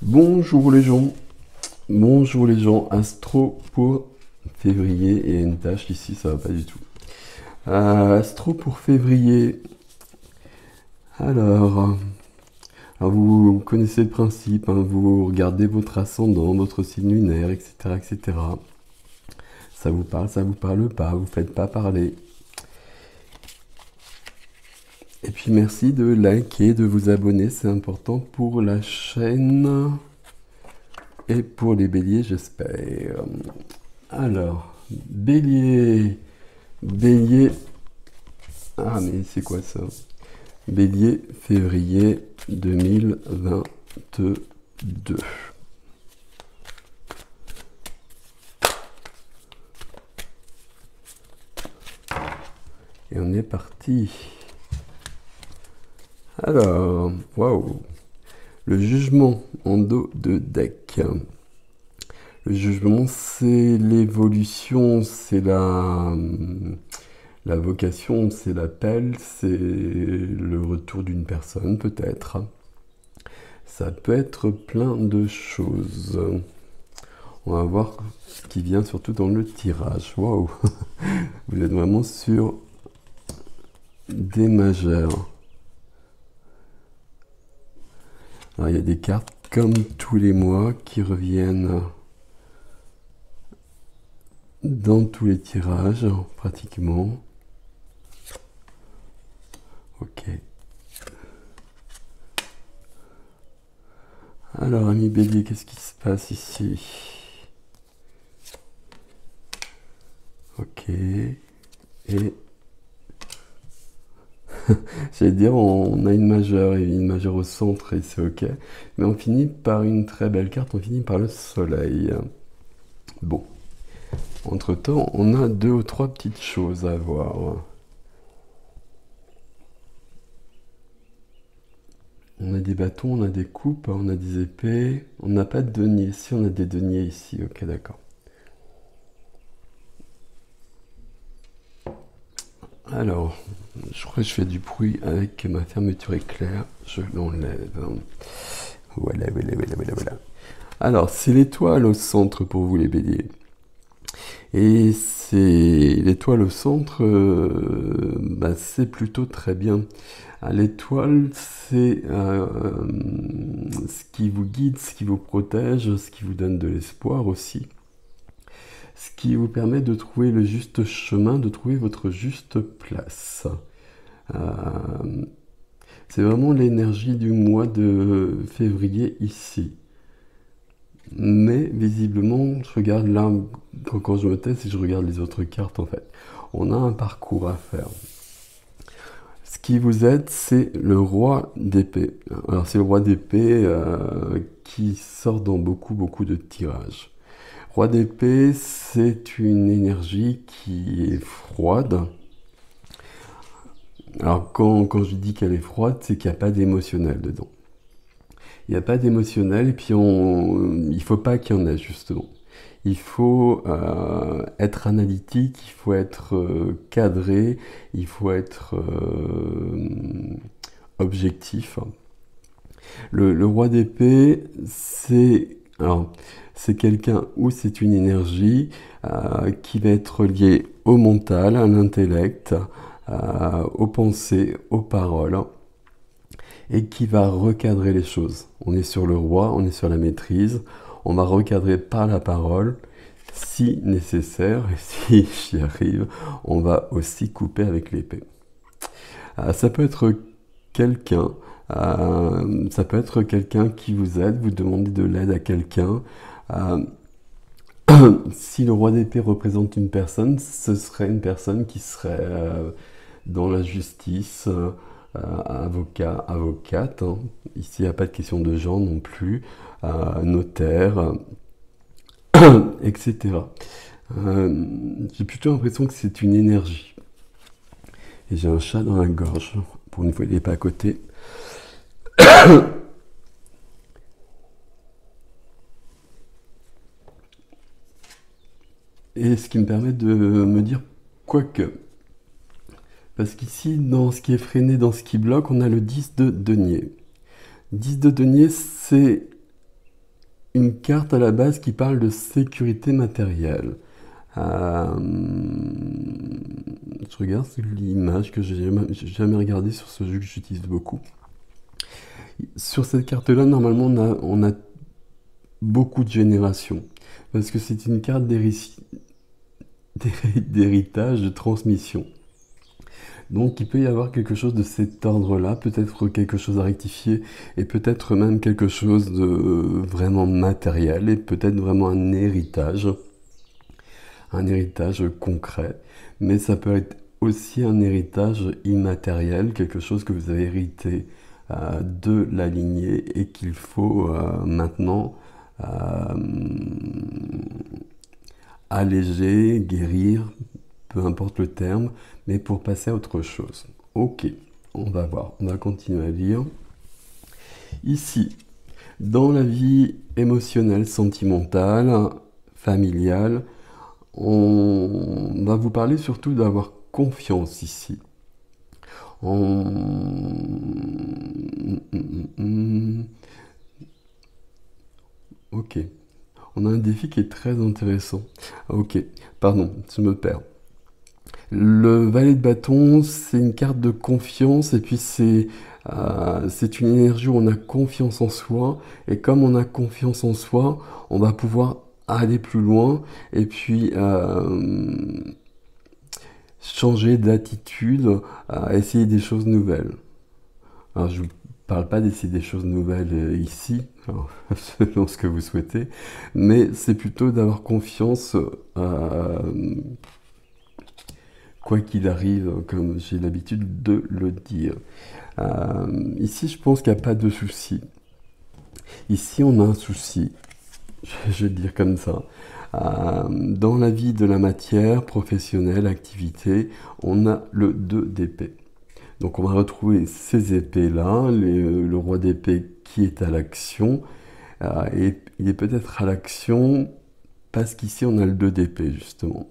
Bonjour les gens, bonjour les gens, Astro pour février et une tâche ici, ça va pas du tout. Astro pour février, alors, alors vous connaissez le principe, hein, vous regardez votre ascendant, votre signe lunaire, etc., etc. Ça vous parle pas, vous faites pas parler. Et puis merci de liker, de vous abonner, c'est important pour la chaîne et pour les béliers, j'espère. Alors, bélier, bélier, ah mais c'est quoi ça? Bélier, février 2022. Et on est parti. Alors, waouh, le jugement en dos de deck. Le jugement, c'est l'évolution, c'est la vocation, c'est l'appel, c'est le retour d'une personne peut-être. Ça peut être plein de choses. On va voir ce qui vient surtout dans le tirage. Waouh, vous êtes vraiment sur des majeurs. Alors, il y a des cartes comme tous les mois qui reviennent dans tous les tirages, pratiquement. Ok. Alors, ami bélier, qu'est-ce qui se passe ici? Ok. Et j'allais dire, on a une majeure et une majeure au centre et c'est ok. Mais on finit par une très belle carte, on finit par le soleil. Bon. Entre-temps, on a 2 ou 3 petites choses à voir. On a des bâtons, on a des coupes, on a des épées. On n'a pas de deniers. Si, on a des deniers ici. Ok, d'accord. Alors, je crois que je fais du bruit avec ma fermeture éclair. Je l'enlève. Voilà, voilà, voilà, voilà, voilà. Alors, c'est l'étoile au centre pour vous les béliers. Et c'est l'étoile au centre, c'est plutôt très bien. L'étoile, c'est ce qui vous guide, ce qui vous protège, ce qui vous donne de l'espoir aussi. Ce qui vous permet de trouver le juste chemin, de trouver votre juste place. C'est vraiment l'énergie du mois de février ici. Mais visiblement, je regarde là, quand je me teste et je regarde les autres cartes en fait, on a un parcours à faire. Ce qui vous aide, c'est le roi d'épée. Alors c'est le roi d'épée qui sort dans beaucoup de tirages. Roi d'épée, c'est une énergie qui est froide. Alors quand je dis qu'elle est froide, c'est qu'il n'y a pas d'émotionnel dedans. Il n'y a pas d'émotionnel et puis il ne faut pas qu'il y en ait justement. Il faut être analytique, il faut être cadré, il faut être objectif. Le roi d'épée, c'est quelqu'un ou c'est une énergie qui va être liée au mental, à l'intellect, aux pensées, aux paroles, et qui va recadrer les choses. On est sur le roi, on est sur la maîtrise, on va recadrer par la parole, si nécessaire, et si j'y arrive, on va aussi couper avec l'épée. Ça peut être quelqu'un, ça peut être quelqu'un qui vous aide, vous demandez de l'aide à quelqu'un. Si le roi d'épée représente une personne, ce serait une personne qui serait dans la justice, avocat, avocate. Hein. Ici, il n'y a pas de question de genre non plus. Notaire, etc. J'ai plutôt l'impression que c'est une énergie. Et j'ai un chat dans la gorge. Pour une fois, il n'est pas à côté. Et ce qui me permet de me dire quoique. Parce qu'ici, dans ce qui est freiné, dans ce qui bloque, on a le 10 de denier. 10 de denier, c'est une carte à la base qui parle de sécurité matérielle. Je regarde l'image que j'ai jamais regardée sur ce jeu que j'utilise beaucoup. Sur cette carte-là, normalement, on a beaucoup de générations. Parce que c'est une carte d'héritage, de transmission. Donc il peut y avoir quelque chose de cet ordre-là, peut-être quelque chose à rectifier, et peut-être même quelque chose de vraiment matériel, et peut-être vraiment un héritage concret. Mais ça peut être aussi un héritage immatériel, quelque chose que vous avez hérité de la lignée et qu'il faut maintenant alléger, guérir, peu importe le terme, mais pour passer à autre chose. Ok, on va voir, on va continuer à lire. Ici, dans la vie émotionnelle, sentimentale, familiale, on va vous parler surtout d'avoir confiance ici. Ok. On a un défi qui est très intéressant. Ok, pardon, je me perds. Le valet de bâton, c'est une carte de confiance et puis c'est une énergie où on a confiance en soi. Et comme on a confiance en soi, on va pouvoir aller plus loin et puis changer d'attitude, essayer des choses nouvelles. Alors, je ne parle pas d'essayer des choses nouvelles ici, alors, selon ce que vous souhaitez, mais c'est plutôt d'avoir confiance, quoi qu'il arrive, comme j'ai l'habitude de le dire. Ici, je pense qu'il n'y a pas de souci. Ici, on a un souci, je vais le dire comme ça. Dans la vie de la matière, professionnelle, activité, on a le 2 d'épée. Donc on va retrouver ces épées-là, le roi d'épée qui est à l'action, et il est peut-être à l'action parce qu'ici on a le 2 d'épée justement.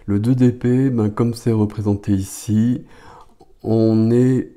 Le 2 d'épée, ben, comme c'est représenté ici, on est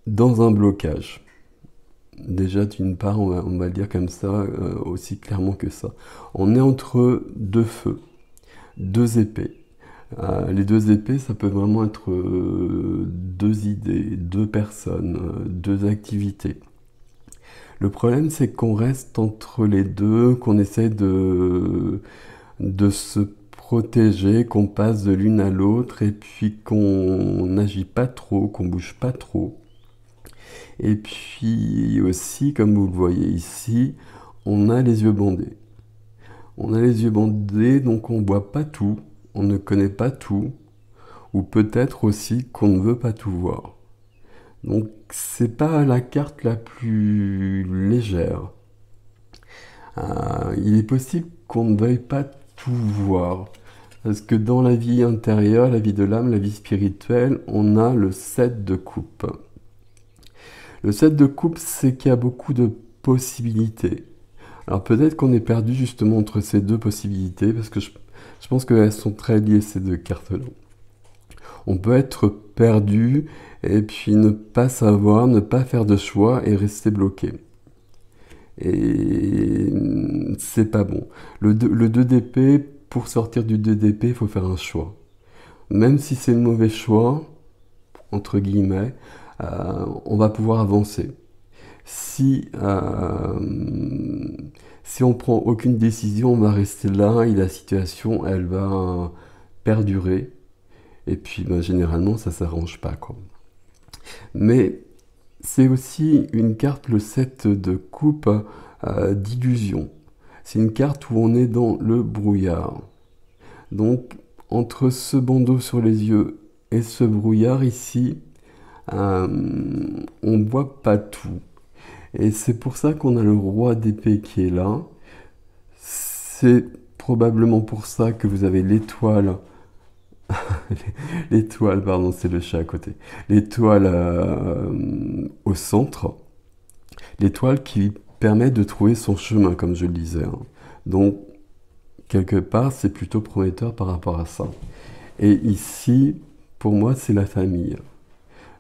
dans un blocage. Déjà d'une part, on va le dire comme ça, aussi clairement que ça. On est entre deux feux, deux épées. Les 2 épées, ça peut vraiment être 2 idées, 2 personnes, 2 activités. Le problème, c'est qu'on reste entre les deux, qu'on essaie de se protéger, qu'on passe de l'une à l'autre, et puis qu'on n'agit pas trop, qu'on bouge pas trop. Et puis aussi, comme vous le voyez ici, on a les yeux bandés. On a les yeux bandés, donc on ne voit pas tout, on ne connaît pas tout, ou peut-être aussi qu'on ne veut pas tout voir. Donc c'est pas la carte la plus légère. Il est possible qu'on ne veuille pas tout voir. Parce que dans la vie intérieure, la vie de l'âme, la vie spirituelle, on a le 7 de coupe. Le 7 de coupe, c'est qu'il y a beaucoup de possibilités. Alors peut-être qu'on est perdu justement entre ces deux possibilités, parce que je pense qu'elles sont très liées, ces deux cartes-là. On peut être perdu et puis ne pas savoir, ne pas faire de choix et rester bloqué. Et c'est pas bon. Le 2 d'épée, pour sortir du 2 d'épée, il faut faire un choix. Même si c'est le mauvais choix, entre guillemets, on va pouvoir avancer. Si on prend aucune décision, on va rester là et la situation, elle va perdurer. Et puis, ben, généralement, ça s'arrange pas, quoi. Mais c'est aussi une carte, le 7 de coupe, d'illusion. C'est une carte où on est dans le brouillard. Donc, entre ce bandeau sur les yeux et ce brouillard ici, on ne voit pas tout. Et c'est pour ça qu'on a le roi d'épée qui est là. C'est probablement pour ça que vous avez l'étoile. L'étoile, pardon, c'est le chat à côté. L'étoile au centre. L'étoile qui permet de trouver son chemin, comme je le disais. Hein. Donc, quelque part, c'est plutôt prometteur par rapport à ça. Et ici, pour moi, c'est la famille.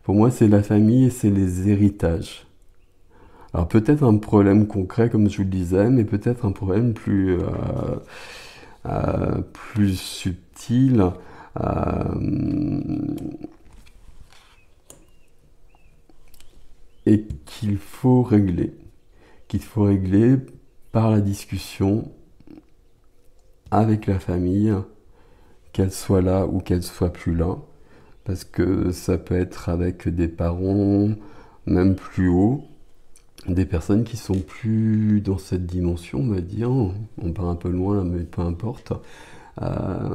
Pour moi, c'est la famille et c'est les héritages. Alors peut-être un problème concret, comme je vous le disais, mais peut-être un problème plus subtil. euh, et qu'il faut régler par la discussion avec la famille, qu'elle soit là ou qu'elle soit plus là, parce que ça peut être avec des parents, même plus haut, des personnes qui sont plus dans cette dimension, on va dire. On part un peu loin là, mais peu importe. Euh,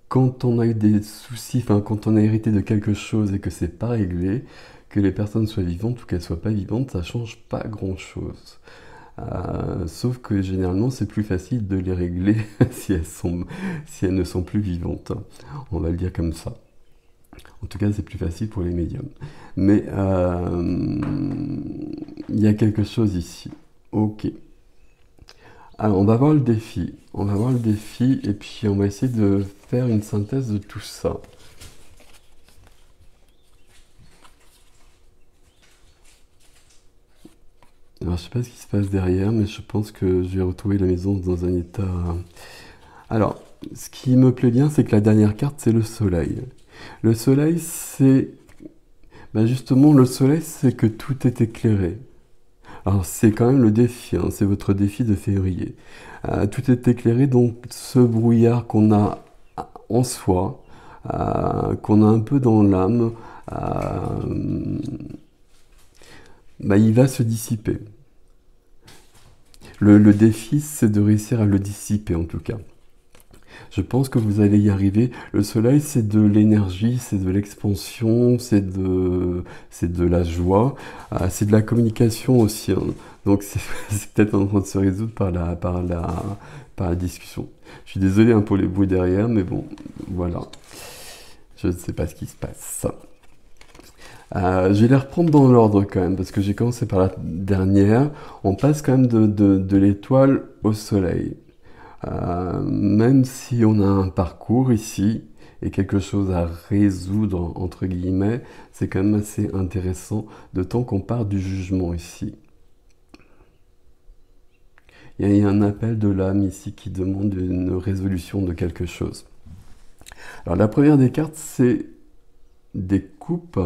Quand on a eu des soucis, enfin quand on a hérité de quelque chose et que c'est pas réglé, que les personnes soient vivantes ou qu'elles soient pas vivantes, ça change pas grand-chose. Sauf que généralement c'est plus facile de les régler si elles ne sont plus vivantes. On va le dire comme ça. En tout cas, c'est plus facile pour les médiums. Mais il y a quelque chose ici. Ok. Alors, on va voir le défi. On va voir le défi et puis on va essayer de faire une synthèse de tout ça. Alors, je sais pas ce qui se passe derrière, mais je pense que je vais retrouver la maison dans un état. Alors, ce qui me plaît bien, c'est que la dernière carte, c'est le soleil. Le soleil, c'est. Ben justement, le soleil, c'est que tout est éclairé. Alors, c'est quand même le défi, hein, c'est votre défi de février. Tout est éclairé, donc ce brouillard qu'on a en soi, qu'on a un peu dans l'âme, bah, il va se dissiper. Le défi, c'est de réussir à le dissiper en tout cas. Je pense que vous allez y arriver. Le soleil, c'est de l'énergie, c'est de l'expansion, c'est de la joie, c'est de la communication aussi, hein. Donc c'est peut-être en train de se résoudre par la discussion. Je suis désolé hein, pour les bruits derrière, mais bon, voilà. Je ne sais pas ce qui se passe. Je vais les reprendre dans l'ordre quand même, parce que j'ai commencé par la dernière. On passe quand même de l'étoile au soleil. Même si on a un parcours ici et quelque chose à résoudre, entre guillemets, c'est quand même assez intéressant, de temps qu'on part du jugement ici. Il y a un appel de l'âme ici qui demande une résolution de quelque chose. Alors la première des cartes, c'est des coupes.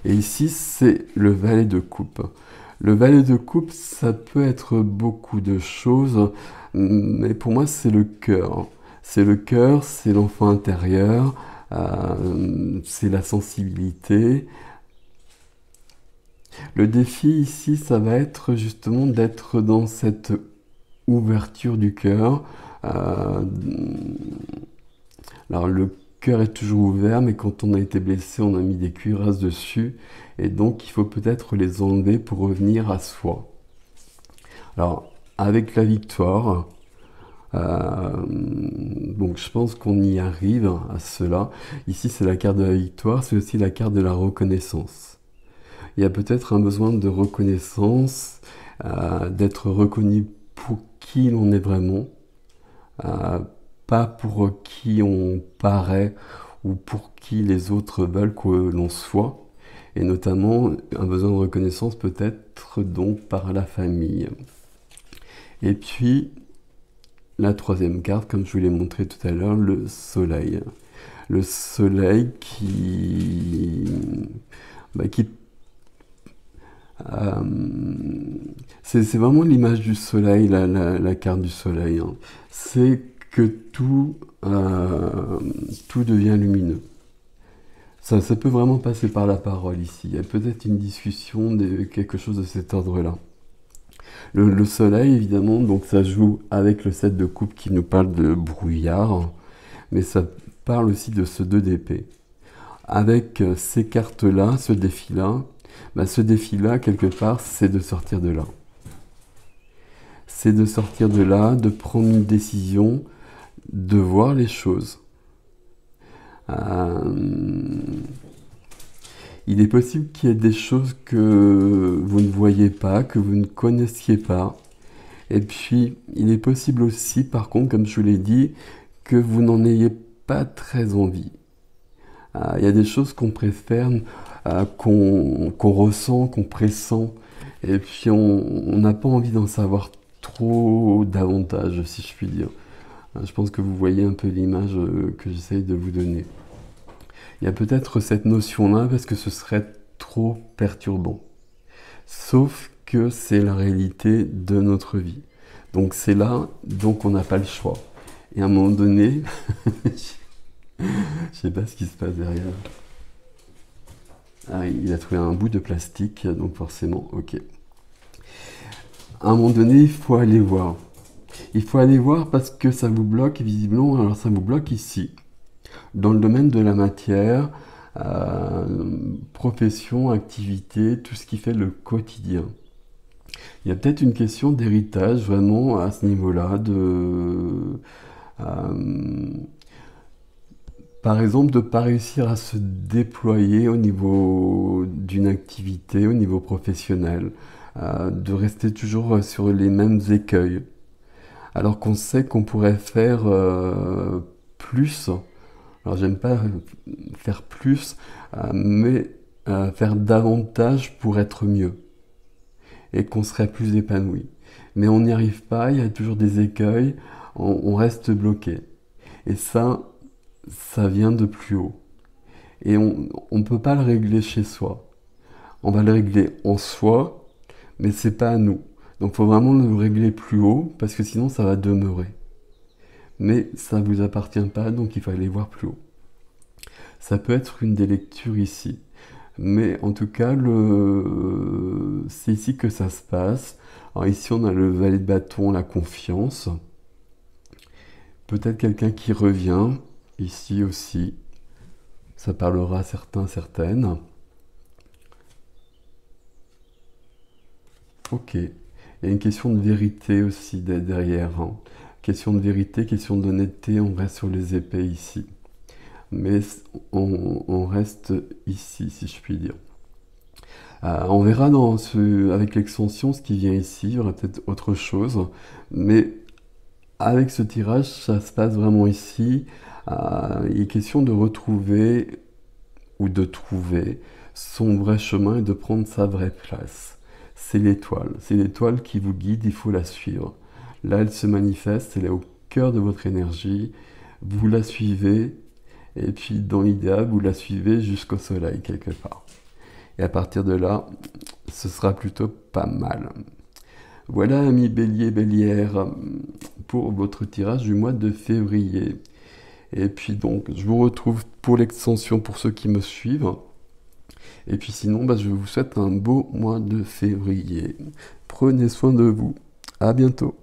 Et ici, c'est le valet de coupe. Le valet de coupe, ça peut être beaucoup de choses, mais pour moi, c'est le cœur. C'est le cœur, c'est l'enfant intérieur, c'est la sensibilité. Le défi ici, ça va être justement d'être dans cette ouverture du cœur. Alors le cœur est toujours ouvert, mais quand on a été blessé, on a mis des cuirasses dessus, et donc il faut peut-être les enlever pour revenir à soi. Alors, avec la victoire, donc je pense qu'on y arrive à cela. Ici, c'est la carte de la victoire, c'est aussi la carte de la reconnaissance. Il y a peut-être un besoin de reconnaissance, d'être reconnu pour qui l'on est vraiment, pas pour qui on paraît ou pour qui les autres veulent que l'on soit, et notamment un besoin de reconnaissance peut-être donc par la famille. Et puis la troisième carte, comme je vous l'ai montré tout à l'heure, le soleil. Le soleil c'est vraiment l'image du soleil, la carte du soleil, hein. C'est que tout devient lumineux. Ça peut vraiment passer par la parole ici. Il y a peut-être une discussion, quelque chose de cet ordre-là. Le soleil, évidemment, donc ça joue avec le 7 de coupe qui nous parle de brouillard, mais ça parle aussi de ce 2 d'épée. Avec ces cartes-là, ce défi-là, quelque part, c'est de sortir de là. C'est de sortir de là, de prendre une décision, de voir les choses. Il est possible qu'il y ait des choses que vous ne voyez pas, que vous ne connaissiez pas. Et puis, il est possible aussi, par contre, comme je vous l'ai dit, que vous n'en ayez pas très envie. Il y a des choses qu'on préfère, qu'on ressent, qu'on pressent. Et puis on n'a pas envie d'en savoir trop davantage, si je puis dire. Je pense que vous voyez un peu l'image que j'essaye de vous donner. Il y a peut-être cette notion-là parce que ce serait trop perturbant. Sauf que c'est la réalité de notre vie. Donc c'est là, donc on n'a pas le choix. Et à un moment donné, je sais pas ce qui se passe derrière. Ah, il a trouvé un bout de plastique, donc forcément, ok. À un moment donné, il faut aller voir. Il faut aller voir parce que ça vous bloque visiblement, alors ça vous bloque ici. Dans le domaine de la matière, profession, activité, tout ce qui fait le quotidien. Il y a peut-être une question d'héritage vraiment à ce niveau-là, par exemple, de ne pas réussir à se déployer au niveau d'une activité, au niveau professionnel, de rester toujours sur les mêmes écueils, alors qu'on sait qu'on pourrait faire plus. Alors j'aime pas faire plus, mais faire davantage pour être mieux et qu'on serait plus épanoui. Mais on n'y arrive pas, il y a toujours des écueils, on reste bloqué. Et ça vient de plus haut. Et on ne peut pas le régler chez soi. On va le régler en soi, mais c'est pas à nous. Donc il faut vraiment le régler plus haut, parce que sinon ça va demeurer. Mais ça ne vous appartient pas, donc il faut aller voir plus haut. Ça peut être une des lectures ici. Mais en tout cas, c'est ici que ça se passe. Alors ici, on a le valet de bâton, la confiance. Peut-être quelqu'un qui revient. Ici aussi. Ça parlera à certains, certaines. Ok. Il y a une question de vérité aussi derrière. Hein. Question de vérité, question d'honnêteté. On reste sur les épées ici. Mais on reste ici, si je puis dire. On verra avec l'extension ce qui vient ici, il y aura peut-être autre chose, mais avec ce tirage, ça se passe vraiment ici. Il est question de retrouver ou de trouver son vrai chemin et de prendre sa vraie place. C'est l'étoile qui vous guide, il faut la suivre. Là, elle se manifeste, elle est au cœur de votre énergie, vous la suivez, et puis dans l'idéal, vous la suivez jusqu'au soleil quelque part. Et à partir de là, ce sera plutôt pas mal. Voilà, amis bélier, bélière, pour votre tirage du mois de février. Et puis donc, je vous retrouve pour l'extension pour ceux qui me suivent. Et puis sinon, je vous souhaite un beau mois de février. Prenez soin de vous. À bientôt.